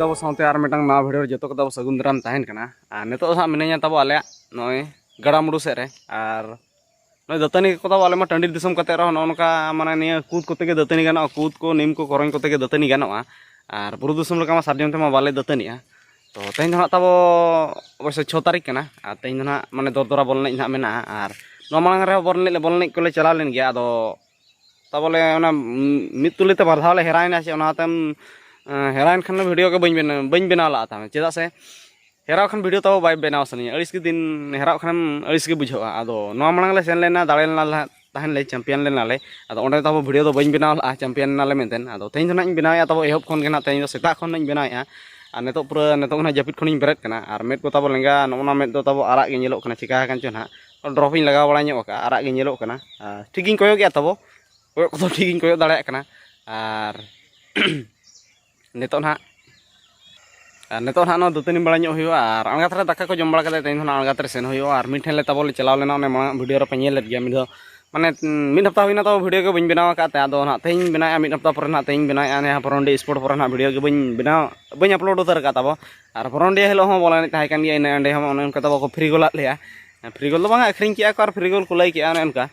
तब साउते आर मिटang ना भिडियो जतो को तब सगुन दाराम तहन कना आ नितो सा मिनया तब आले नय गड़ामुडू सेट रे आर नय दतनी को तब आले मा टंडी दिसम कते रह ननका माने निया कूद कोते के दतनी गानो कूद को नीम को करन कोते के दतनी गानोआ आर बुरु दिसम लका मा सारजम तेमा बाले दतनिया तो तेन ना तब अवश्य 6 तारीख कना आ तेन ना माने दरदरा बोल नै ना मेना आर नो मांग रे बोल नै कोले चला लेन गया आदो तबले ओना मित तुलिते बारधावले हेरायना से ओनातम हेराइन खान वीडियो के बन बनाव ला था चेदा से हेराव खान वीडियो तब बै बनाव सनी अड़िस के दिन हेराव खान अड़िस के बुझा आदो नवा मांग ले सेन लेना दाड़े लेना तहन ले चैंपियन लेना ले आदो ओंडे तब वीडियो तो बन बनाव ला चैंपियन ना ले मेनतेन आदो तेन दो नाइन बनाया तब एहब खन गेना तेन दो सेता खन नाइन बनाया आ नेतो पूरा नेतो ना जपित खनिन बेरेट कना आर मेट को तब लेंगा नोना मेट दो तब आराग गे नेलोक कना चिका कान चो ना ड्रॉपिंग लगाव बड़ा ᱧᱚᱜ का आराग गे नेलोक कना ठीक गिन कोयो गया तब कोयो को ठीक गिन कोयो दाड़े कना आर नितो ना नो दुतनी बड़ा ᱧᱚᱜ हुआ और आंगात रे दाका को जम बड़ा कते तेन आंगात रे सेन हुआ और मिठेन ले तबले चलाव लेना ने वीडियो रे पेញेल लेत गया मिदो माने मिद हफ्ता हुइना तो वीडियो के बन बनाव काते आदो ना तेन बनाया मिद हफ्ता पर ना तेन बनाया ने फरोंडी स्पोर्ट पर ना वीडियो के बन बनाव बन अपलोड उतर का तब और फरोंडी हेलो हो बोला ताहे कान गया ने अंडे हम उन का तब को फ्री गोला लेया फ्री गोल तो बांगा अखरिंग किया को और फ्री गोल कुलाई किया ने उनका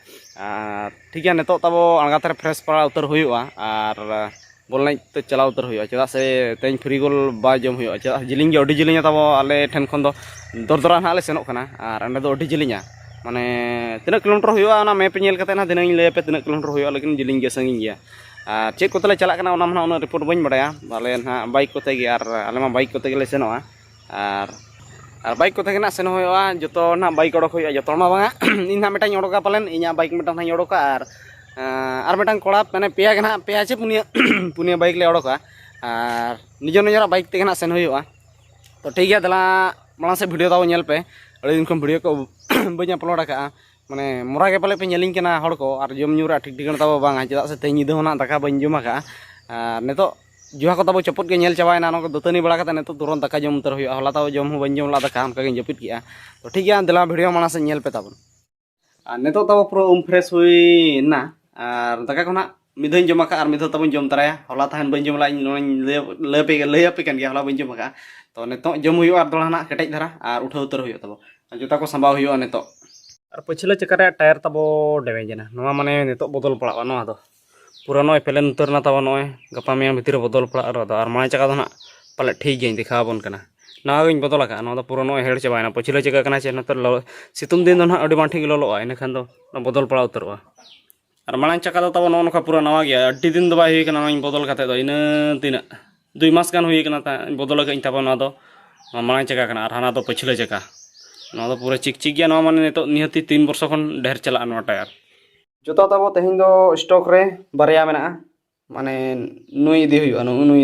ठीक है नितो तब आंगात रे फ्रेश पड़ा उतर हुआ और बोल नहीं तो चला उतर हुआ चेदा से तेन फ्री गोल बा जम हुआ चेदा जिलिंग अडी जिलिंग तब आले ठेन खन दो दरदरा ना आले सेनोक कना और अंडे दो अडी जिलिंगा माने तिना किलोमीटर हुआ ना मैप नेल कते ना दिनंग ले पे तिना किलोमीटर हुआ लेकिन जिलिंग गे संगिंग गया चेक कोतले चला कना ओना मा उना रिपोर्ट बइन बडाया आले ना बाइक कोते गे और आले मा बाइक कोते गेले सेनोआ और बाइक कोते गे ना सेन हुआ जतो ना बाइक ओडक हुआ जतो मा बांगा इन ना मेटाኝ ओडका पालेन इना बाइक मेटाኝ ना ओडका और मेटाङ कोड़ा मैंने पेया के ना पेया चे पुनिया पुनिया बाइक ले ओडका और निजर निजर बाइक ते ना सेन हुआ तो ठीक है दला माला से वीडियो ताव नेल पे अड़ी दिन खन वीडियो को बइन अपलोड का माने मोरा के पाले पे नेलिंग केना हड़ को और जम न्यूरा ठीक ठिकाना ताव बांगा चेदा से तेñ निदो ना दाका बइन जमा का नेतो जुहा को ताव चपत के नेल चाबायना नो दतनी बड़ा कते नेतो तुरंत दाका जम उतर हुआ हला ताव जम हो बइन जम ला दाका हम का जपित किया तो ठीक है दला वीडियो माला से नेल पे ताबन नेतो ताव पूरा फ्रेश हुई ना और दाका को ना मिधन जमा का और मिधो तबन जम तराया हला तहन बन जम ला ले पे कन गया हला बन जमा का तो नेतो जम हुआ और दोड़ा ना केटेज धरा और उठा उतर हुआ तब जोता को संभाव हुआ नेतो और पछले चक्कर टायर तब डैमेज ना नोआ माने नेतो बदल पड़ा नोआ दो पूरा नोय पेलेन उतर ना तब नोय गपा में भीतर बदल पड़ा और माने चका दो ना पाले ठीक गे दिखा बन कना ना गिन बदल का नोआ दो पूरा नोय हेड चबायना पछले चक्कर कना चे नतर सितुम दिन दो ना अडी बांठी लोलोआ इन खान दो बदल पड़ा उतरवा और मांग चका दो तब नौका पूरा नवा गया अड्डी दिन दो बाय बदल करते इन तीना 2 मास गान हुई बदल तब मांग चका और हाना दो पछले चका ना पूरा चिक चिक गया माने नितो निहती 3 वर्ष खन ढेर चला टायर जोता तब तेहन दो स्टॉक रे बारया मेना माने नुई इदी हुआ नुई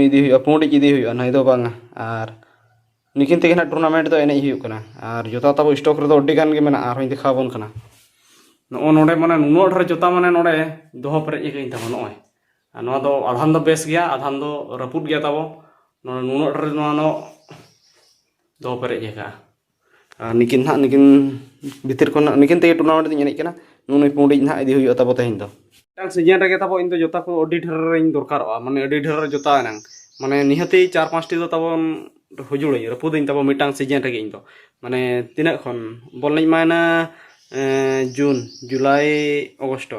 इदी हुआ पुंड इदी हुआ नई दो बांगा और निकिन तेगे ना टूर्नामेंट दो एने हुआ कना और जोता तब स्टॉक रे दो अड्डी गान गे मेना और दिखा बन कना नोडे माने नुनो ढेर जोता माने नोडे दोहो पेरेज गई तब नोय नोआ दो आधान दो बेस गया आधान दो रपुट गया तब नुनो ढेर नोआ नो दो पेरेज का निकिन ना निकिन भीतर को निकिन ते टूर्नामेंट दिन एनेज कना नुनो पुंडी ना इदी हुआ तब तेहन दो सीजन रे तब इन दो जोता को अड्डी ढेर इन दरकार माने अड्डी ढेर जोता ना माने निहती 4-5 टी दो तब हजुड़ी रपुदिन तब मिटांग सीजन रे इन दो माने तिना खन बॉल नहीं मायना जून जुलाई अगस्ट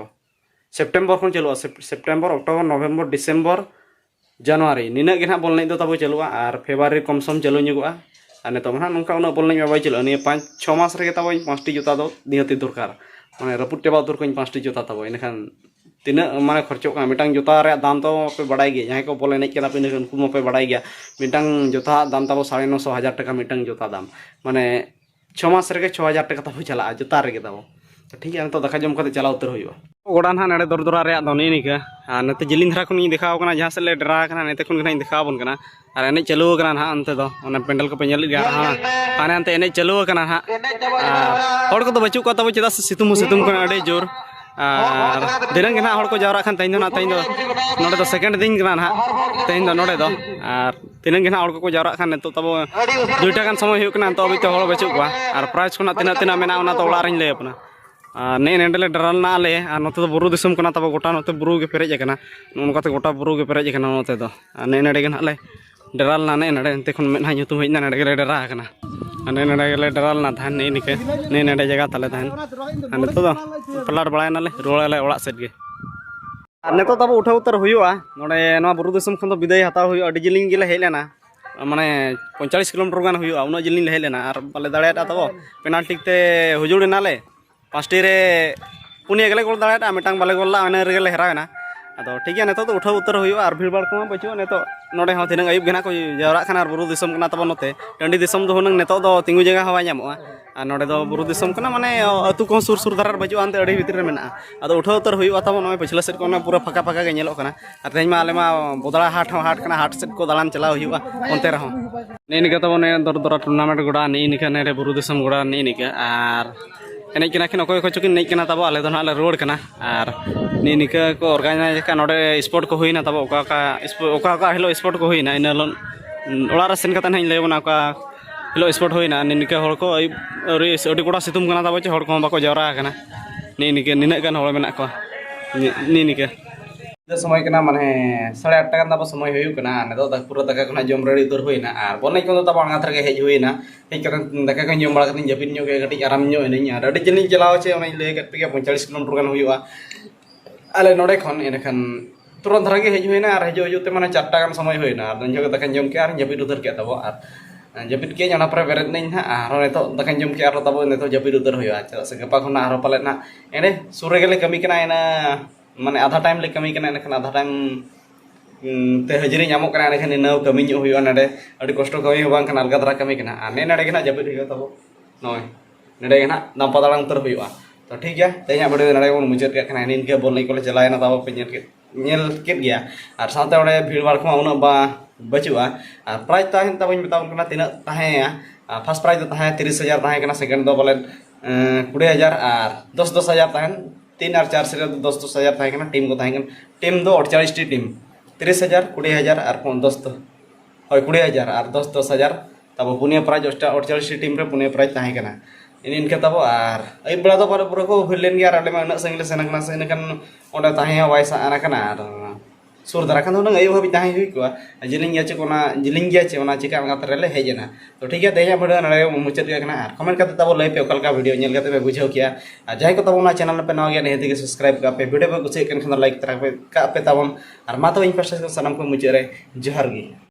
सेप्टेम्बर खन चलुआ सेप्टेम्बर अक्टोबर नवेम्बर डिसेम्बर जनवरी निना गे ना बॉल नहीं दो तब चलुआ और फेब्रुआरी कम सम चलु नुआ और नितो ना नौका उना बॉल नहीं बै चलुआ निया 5-6 मास रे तब 5 टी जोता दो निहती दरकार माने रपुट चाबा उतर को 5 टी जोता तब इनखान तीना माने खर्चो का मिटांग जोता रे दाम तो पे बड़ाई गया जहां को बॉल एनेज केदा पे उनको पे बड़ाई गया मिटांग जोता दाम तब 950,000 टाका मिटांग जोता दाम माने 6 मास रे 6,000 टाका तब चला जोता रे तब ठीक है तो दाका जम कर चला उतर हुआ गोड़ा ना नड़े दरदरा रे दो निका नते जिलिन धरा खन देखा जहाँ से ले डरा नते खन देखा बन और एने चलू ना अंते दो पेंडल को पे गया हाने अंते एने चलू ना हड़ को बचू को तब चेदा सितुम सितुम अड़ी जोर और दिनंग ना हड़ को जावरा खान तेन नोडे दो सेकेंड दिन ना तेन नोडे दो और तिनंग ना हड़ को जावरा खान नितो तब 2टा गान समय हुई तो अभी तो हड़ बचू को और प्राइज को तना तना मेना तो ओड़ा रे लैपना ने नेडले डरालना आले नोते तो बुरु दिसम कना तब गोटा नोते बुरु के पेरेज कना नोनकाते गोटा बुरु के पेरेज कना नोते दो ने नेडे गन आले डरालना ने नेडे एंते खन मेना nyutum हेजना नेडे गेले डरा कना ने नेडे गेले डरालना थान ने निके ने नेडे जगह तले थान ने तो पलार बळायनाले रोळाले ओळा सेट गे नेतो तब उठा उतर हुआ नोडे नोआ बुरु दिसम खन तो बिदाय हताव हुआ अडी जिलिंग गेले हेलेना माने 45 किलोमीटर गान हुआ उना जिलिंग ले हेलेना आर बाले दाड़ेटा तब पेनाल्टी ते हुजुड़ेनाले पाँचटी रे पुनिया गेले गोल दाड़ा मिटांग बाले गोल ला रेगले हेरावेना अदो ठीक है नेतो तो उठा उतर हुआ और भीड़ भाड़ को बचो नेतो नोडे हो थिनंग आयुब गेना को जवरा खाना बुरु दिसम कना तब नोते टंडी दिसम दो हुनंग नेतो दो तिंगु जगह हवा ᱧᱟᱢᱚᱜᱼᱟ और नोडे दो बुरु दिसम कना माने अतु को सुर सुर धारा बचो आनते अड़ी भितर रे मेना अदो उठा उतर हुआ तब नोय पछला सेट को पूरा फाका फाका के ñeloग कना और तेज मा आले मा बोदड़ा हाट कना हाट सेट को दालान चलाव हुआ ओनते रहो ने निका तब ने दर दर टूर्नामेंट गोड़ा ने निका ने बुरु दिसम गोड़ा ने निका और एने किन अकोय खचुकिन नहीं तब आले दो ना रुआड़ कना और निका को ऑर्गेनाइज का नोडे स्पोर्ट को हुईना तब ओका हिलो स्पोर्ट को हुईना इन ओड़ा सेन कता नहीं लैबना ओका हिलो स्पोर्ट हुईना निका हर को अड़ी गोड़ा सितुम कना तब हर को बाको जवरा कना निका निना गान हर मेना को निका समय कना माने 8:30 गान तब समय हुई कना नेदो दा पूरा दाका कना जम रेडी उतर हुईना और बोने को तब आंगात रे हेज हुईना हेज कना दाका को जम बड़ा कतिन जपिन ᱧᱚᱜ गे कटि आराम ᱧᱚᱜ एनिñ और अड़ी जलिन चलाव छे ओने ले कत पे 45 किलोमीटर गान हुईवा आले नोडे खन एनखान तुरंत धरा गे हेज हुईना और हेज हुते माने 4टा गान समय हुईना और नजो दाका जम के और जपिन उतर के तब और जपिन के जाना पर बेरेद नहीं ना और नेतो दाका जम के और तब नेतो जपिन उतर हुईवा चला से गपा खना और पाले ना एने सुरे गेले कमी कना एना माने आधा टाइम ले कमी कना एनखान आधा टाइम ते हजरी नामो कना एनखान इन कमी ᱧᱚᱜ हुईवा नडे अड़ी कष्ट कमी हो बांग कना अलगा धरा कमी कना ने नडे गेना जपिन हुईवा तब नय नडे गेना नाम पदाड़ांग उतर हुईवा तो ठीक है तेज वीडियो नडे बन मुचाद के खाना इनके बोल नहीं को चलायना तब पे ñel के गया और साथे ओडे भीड़ भाड़ को उना बा बचुआ और प्राइज ताहेन तब बताउन कना तिना ताहेया फर्स्ट प्राइज ताहे 30,000 ताहे कना सेकंड दो बोले 20,000 और 10,000 ताहेन 3 और 4 से 10,000 ताहे कना टीम को ताहे कना टीम दो 48 टी टीम 30,000 20,000 और 10 होय 20,000 और 10,000 तब पुनिया प्राइज 48 टीम रे पुनिया प्राइज ताहे कना इनके तब और आई बड़ा तो पूरा को भिलेन गया आले में संगले सेना से इनकन ओंडे ताहे वायसा आना कना सुर दरा खान नंग आयु हबि ताहे हुई को जिलिंग या चेकोना जिलिंग गया चे ओना चिका अंगा तरेले हेजना तो ठीक है तेजा वीडियो नडे मुचाद के कना कमेंट करते तब लय पे ओकलका वीडियो नेल करते बुझाव किया जाय को तब ओना चैनल पे नवा गया नेहति के सब्सक्राइब का पे वीडियो पे कुछ एक खन लाइक तरा पे का पे तब और मा तो इन पास सनम को मुचाद रे जोहार गी।